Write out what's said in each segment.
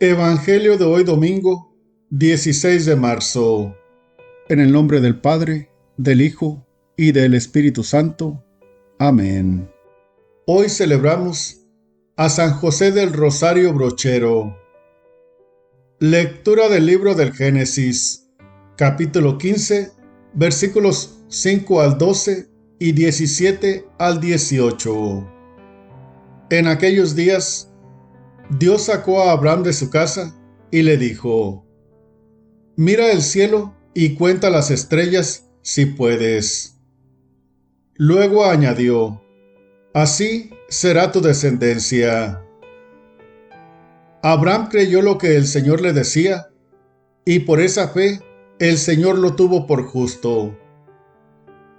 Evangelio de hoy domingo, 16 de marzo. En el nombre del Padre, del Hijo y del Espíritu Santo. Amén. Hoy celebramos a San José del Rosario Brochero. Lectura del libro del Génesis, capítulo 15, versículos 5 al 12 y 17 al 18. En aquellos días, Dios sacó a Abraham de su casa y le dijo: Mira el cielo y cuenta las estrellas si puedes. Luego añadió: Así será tu descendencia. Abraham creyó lo que el Señor le decía, y por esa fe el Señor lo tuvo por justo.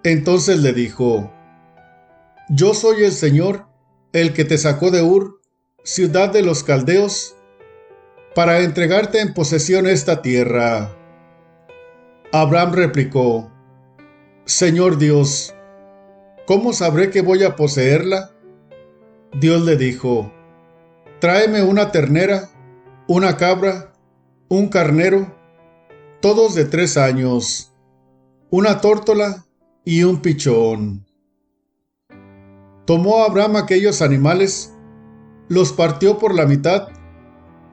Entonces le dijo: Yo soy el Señor, el que te sacó de Ur, ciudad de los caldeos, para entregarte en posesión esta tierra. Abraham replicó: Señor Dios, ¿cómo sabré que voy a poseerla? Dios le dijo: Tráeme una ternera, una cabra, un carnero, todos de 3 años, una tórtola y un pichón. Tomó Abraham aquellos animales, los partió por la mitad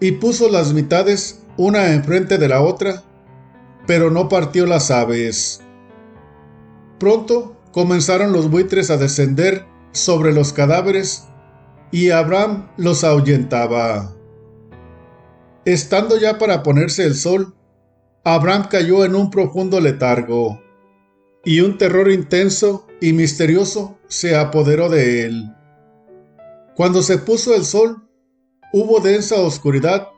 y puso las mitades una enfrente de la otra, pero no partió las aves. Pronto comenzaron los buitres a descender sobre los cadáveres y Abraham los ahuyentaba. Estando ya para ponerse el sol, Abraham cayó en un profundo letargo, y un terror intenso y misterioso se apoderó de él. Cuando se puso el sol, hubo densa oscuridad,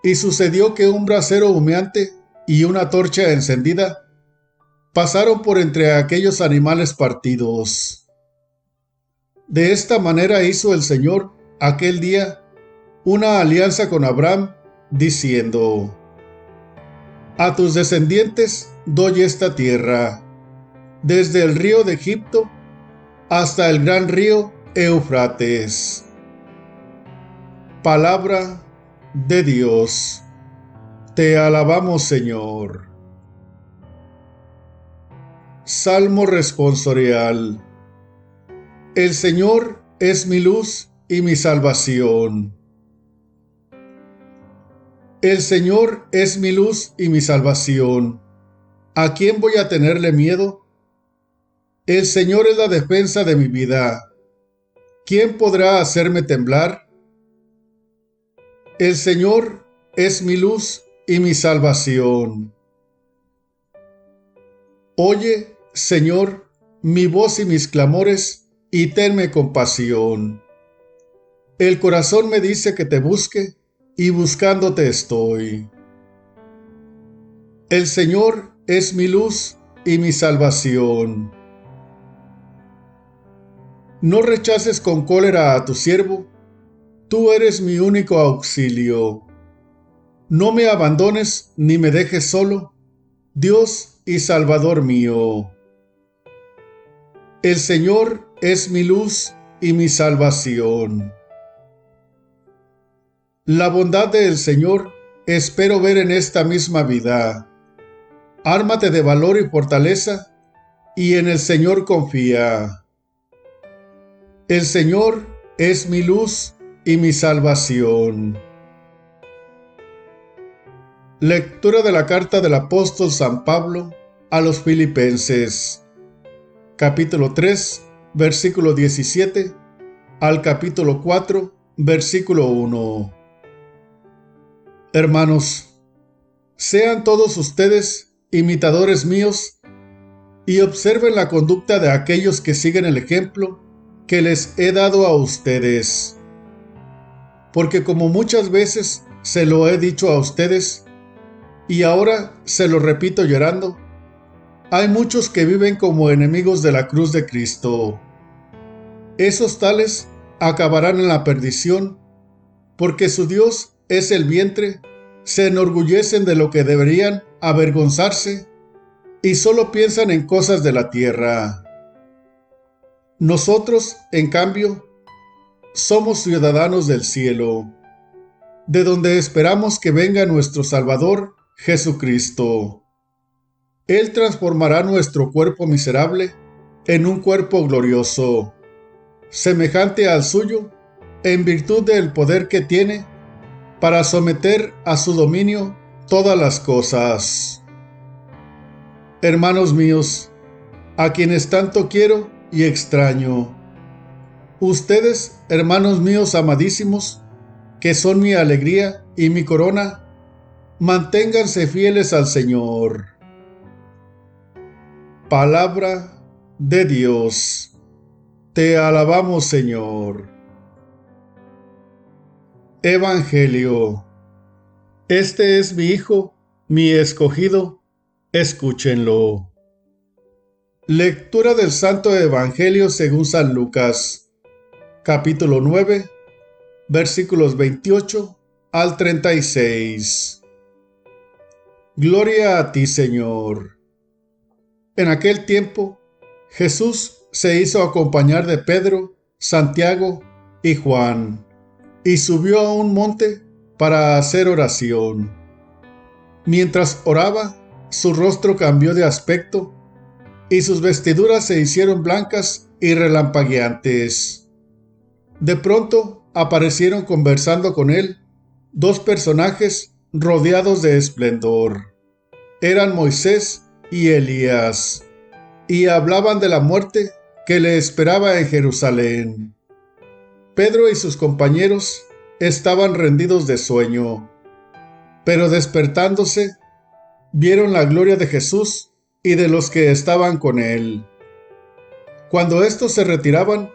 y sucedió que un brasero humeante y una torcha encendida pasaron por entre aquellos animales partidos. De esta manera hizo el Señor aquel día una alianza con Abraham, diciendo: A tus descendientes doy esta tierra, desde el río de Egipto hasta el gran río Eufrates. Palabra de Dios. Te alabamos, Señor. Salmo responsorial. El Señor es mi luz y mi salvación. El Señor es mi luz y mi salvación. ¿A quién voy a tenerle miedo? El Señor es la defensa de mi vida. ¿Quién podrá hacerme temblar? El Señor es mi luz y mi salvación. Oye, Señor, mi voz y mis clamores, y tenme compasión. El corazón me dice que te busque, y buscándote estoy. El Señor es mi luz y mi salvación. No rechaces con cólera a tu siervo, tú eres mi único auxilio. No me abandones ni me dejes solo, Dios y Salvador mío. El Señor es mi luz y mi salvación. La bondad del Señor espero ver en esta misma vida. Ármate de valor y fortaleza, y en el Señor confía. El Señor es mi luz y mi salvación. Lectura de la carta del apóstol San Pablo a los Filipenses, capítulo 3, versículo 17, al capítulo 4, versículo 1. Hermanos, sean todos ustedes imitadores míos y observen la conducta de aquellos que siguen el ejemplo que les he dado a ustedes. Porque como muchas veces se lo he dicho a ustedes, y ahora se lo repito llorando, hay muchos que viven como enemigos de la cruz de Cristo. Esos tales acabarán en la perdición, porque su Dios es el vientre, se enorgullecen de lo que deberían avergonzarse y solo piensan en cosas de la tierra. Nosotros, en cambio, somos ciudadanos del cielo. de donde esperamos que venga nuestro Salvador, Jesucristo. Él transformará nuestro cuerpo miserable en un cuerpo glorioso, semejante al suyo, en virtud del poder que tiene para someter a su dominio todas las cosas. Hermanos míos, a quienes tanto quiero y extraño, ustedes, hermanos míos amadísimos, que son mi alegría y mi corona, manténganse fieles al Señor. Palabra de Dios. Te alabamos, Señor. Evangelio. Este es mi Hijo, mi escogido, escúchenlo. Lectura del Santo Evangelio según San Lucas, capítulo 9, versículos 28 al 36. Gloria a ti, Señor. En aquel tiempo, Jesús se hizo acompañar de Pedro, Santiago y Juan, y subió a un monte para hacer oración. Mientras oraba, su rostro cambió de aspecto, y sus vestiduras se hicieron blancas y relampagueantes. De pronto aparecieron conversando con él dos personajes rodeados de esplendor. Eran Moisés y Elías, y hablaban de la muerte que le esperaba en Jerusalén. Pedro y sus compañeros estaban rendidos de sueño, pero despertándose, vieron la gloria de Jesús y de los que estaban con él. Cuando estos se retiraban,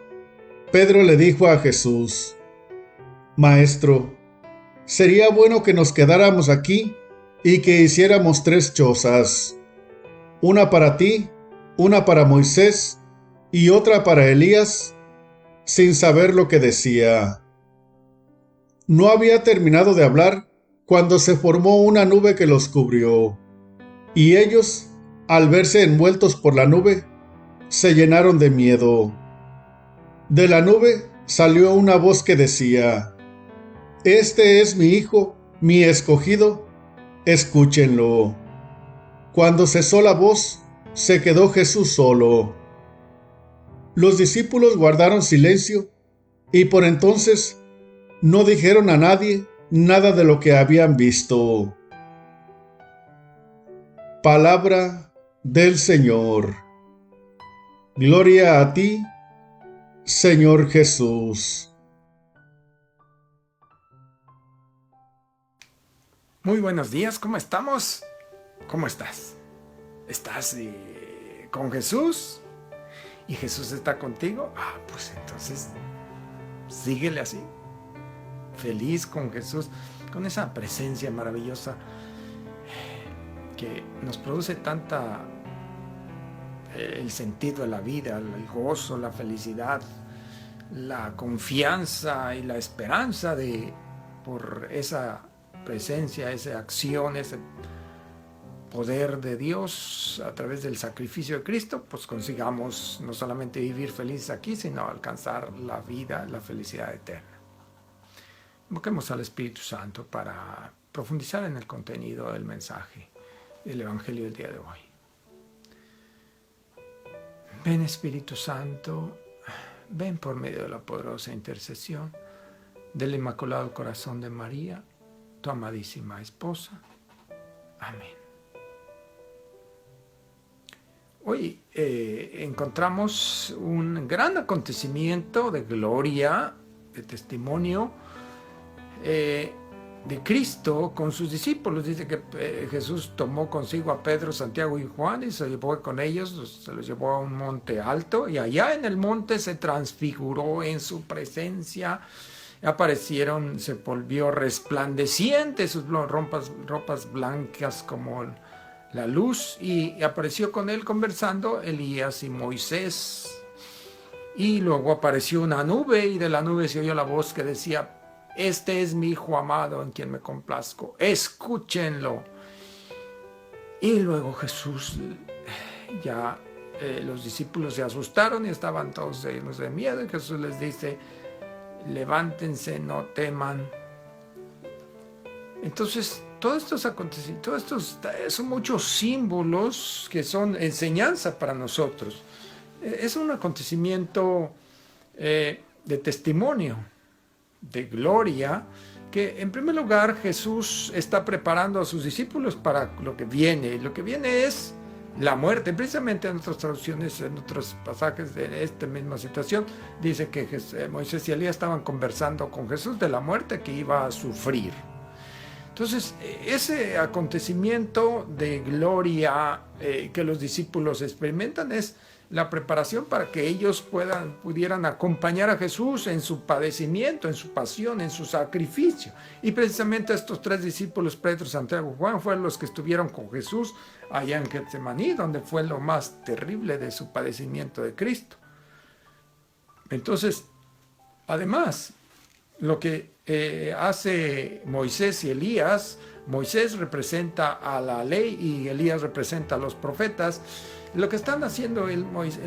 Pedro le dijo a Jesús: Maestro, sería bueno que nos quedáramos aquí y que hiciéramos 3 chozas, una para ti, una para Moisés y otra para Elías, sin saber lo que decía. No había terminado de hablar cuando se formó una nube que los cubrió, y ellos, al verse envueltos por la nube, se llenaron de miedo. De la nube salió una voz que decía: Este es mi Hijo, mi escogido, escúchenlo. Cuando cesó la voz, se quedó Jesús solo. Los discípulos guardaron silencio y por entonces no dijeron a nadie nada de lo que habían visto. Palabra del Señor. Gloria a ti, Señor Jesús. Muy buenos días, ¿cómo estamos? ¿Cómo estás? ¿Estás con Jesús? ¿Y Jesús está contigo? Pues entonces síguele así, feliz con Jesús, con esa presencia maravillosa que nos produce el sentido de la vida, el gozo, la felicidad, la confianza y la esperanza por esa presencia, esa acción, ese poder de Dios a través del sacrificio de Cristo, pues consigamos no solamente vivir felices aquí, sino alcanzar la vida, la felicidad eterna. Invoquemos al Espíritu Santo para profundizar en el contenido del mensaje del Evangelio del día de hoy. Ven, Espíritu Santo, ven por medio de la poderosa intercesión del Inmaculado Corazón de María, tu amadísima esposa. Amén. Hoy encontramos un gran acontecimiento de gloria, de testimonio de Cristo con sus discípulos. Dice que Jesús tomó consigo a Pedro, Santiago y Juan y se llevó con ellos, se los llevó a un monte alto y allá en el monte se transfiguró en su presencia. Aparecieron, se volvió resplandeciente, sus ropas blancas como la luz, y apareció con él conversando Elías y Moisés. Y luego apareció una nube y de la nube se oyó la voz que decía: Este es mi Hijo amado en quien me complazco, escúchenlo. Y luego Jesús, los discípulos se asustaron y estaban todos llenos de miedo, y Jesús les dice: levántense, no teman, Entonces, todos estos acontecimientos, son muchos símbolos que son enseñanza para nosotros. Es un acontecimiento de testimonio, de gloria, que en primer lugar Jesús está preparando a sus discípulos para lo que viene. Lo que viene es la muerte. Precisamente en otras traducciones, en otros pasajes de esta misma situación, dice que Moisés y Elías estaban conversando con Jesús de la muerte que iba a sufrir. Entonces, ese acontecimiento de gloria que los discípulos experimentan es la preparación para que ellos pudieran acompañar a Jesús en su padecimiento, en su pasión, en su sacrificio. Y precisamente estos tres discípulos, Pedro, Santiago y Juan, fueron los que estuvieron con Jesús allá en Getsemaní, donde fue lo más terrible de su padecimiento de Cristo. Entonces, además, lo que hace Moisés y Elías, Moisés representa a la ley y Elías representa a los profetas. Lo que están haciendo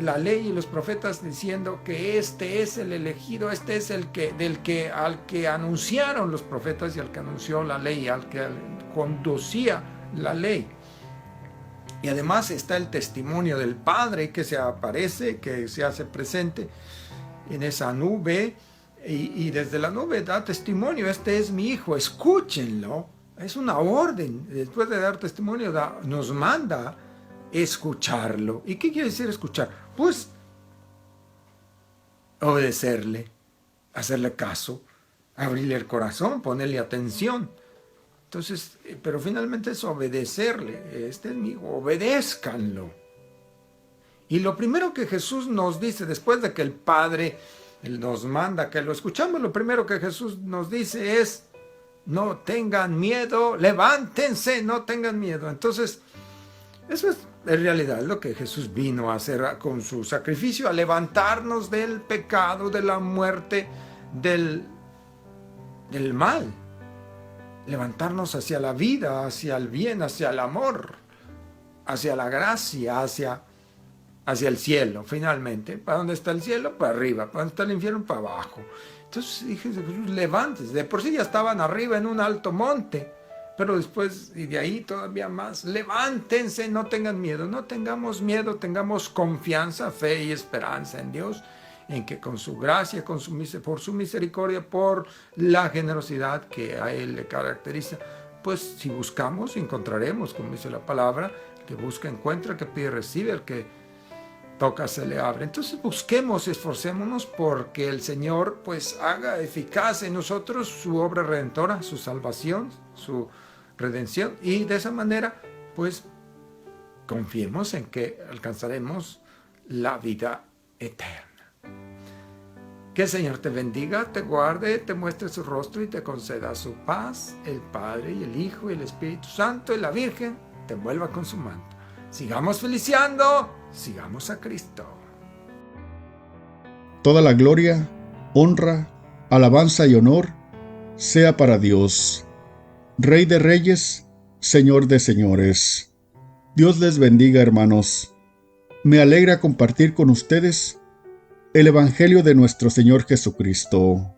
la ley y los profetas diciendo que este es el elegido, este es al que anunciaron los profetas y al que anunció la ley, al que conducía la ley. Y además está el testimonio del Padre que se aparece, que se hace presente en esa nube, y desde la nube da testimonio: este es mi hijo, escúchenlo. Es una orden. Después de dar testimonio nos manda escucharlo. ¿Y qué quiere decir escuchar? Pues obedecerle, hacerle caso, abrirle el corazón, ponerle atención. Entonces, pero finalmente es obedecerle. Este es mi hijo, obedézcanlo. Y lo primero que Jesús nos dice, después de que el Padre nos manda que lo escuchamos, lo primero que Jesús nos dice es: no tengan miedo, levántense, no tengan miedo. Entonces, eso es en realidad lo que Jesús vino a hacer con su sacrificio, a levantarnos del pecado, de la muerte, del mal. Levantarnos hacia la vida, hacia el bien, hacia el amor, hacia la gracia, hacia el cielo, finalmente. ¿Para dónde está el cielo? Para arriba. ¿Para dónde está el infierno? Para abajo. Entonces dije: Jesús, levántese. De por sí ya estaban arriba en un alto monte, pero después, y de ahí todavía más, levántense, no tengan miedo, no tengamos miedo, tengamos confianza, fe y esperanza en Dios, en que con su gracia, por su misericordia, por la generosidad que a Él le caracteriza, pues si buscamos, encontraremos, como dice la palabra: el que busca, encuentra; el que pide, recibe; el que toca, se le abre. Entonces busquemos, esforcémonos porque el Señor pues haga eficaz en nosotros su obra redentora, su salvación, su redención, y de esa manera pues confiemos en que alcanzaremos la vida eterna. Que el Señor te bendiga, te guarde, te muestre su rostro y te conceda su paz. El Padre y el Hijo y el Espíritu Santo y la Virgen te envuelva con su manto. Sigamos feliciando, sigamos a Cristo. Toda la gloria, honra, alabanza y honor sea para Dios, Rey de reyes, Señor de señores. Dios les bendiga, hermanos. Me alegra compartir con ustedes el Evangelio de nuestro Señor Jesucristo.